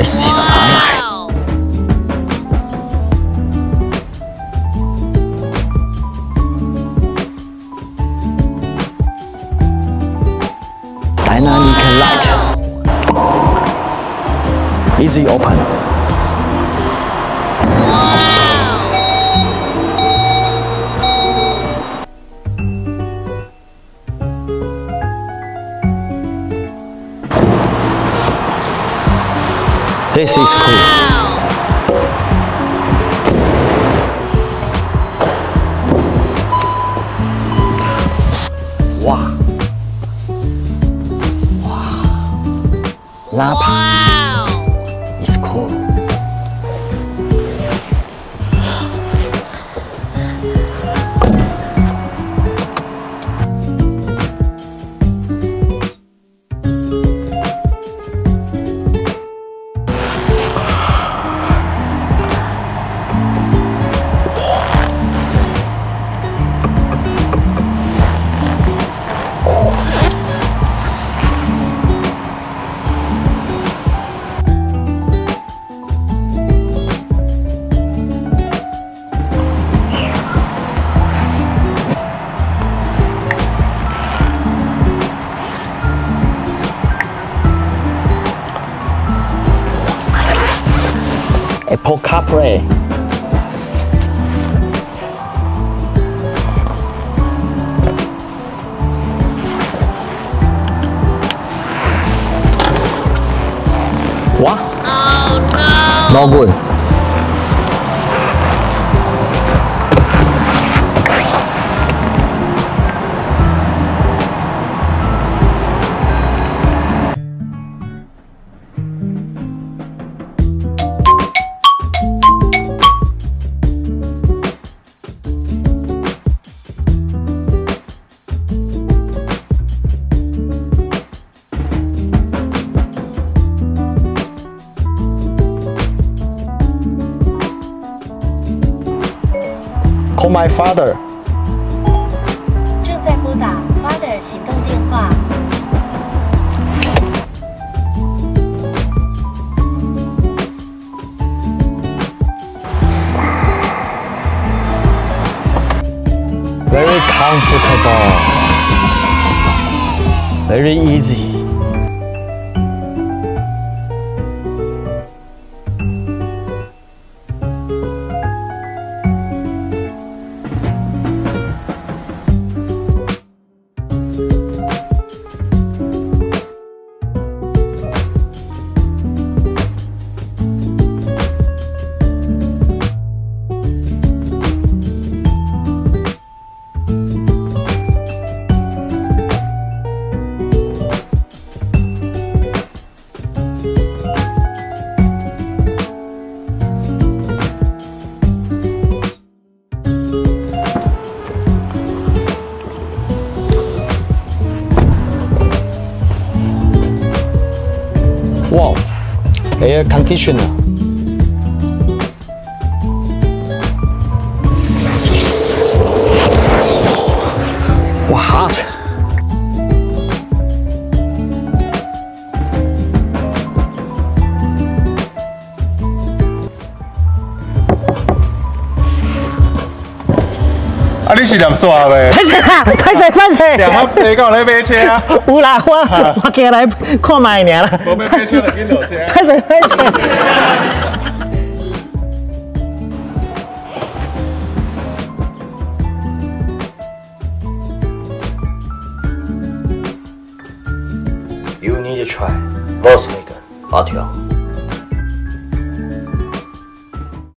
This is Rline. Dynamic light. Easy open. This is cool. Wow. Nappa is cool. Apple CarPlay. What? Oh no! No good. Call my father. 正在拨打 father 行动电话。Very comfortable. Very easy. Wow, air conditioner. Wow, hot.啊，你是念耍呗？歹势啦，歹势。念较济，敢有咧买车啊？有啦，我今来看卖尔啦。无要买车就紧落车。歹势。You need to try Volkswagen Arteon.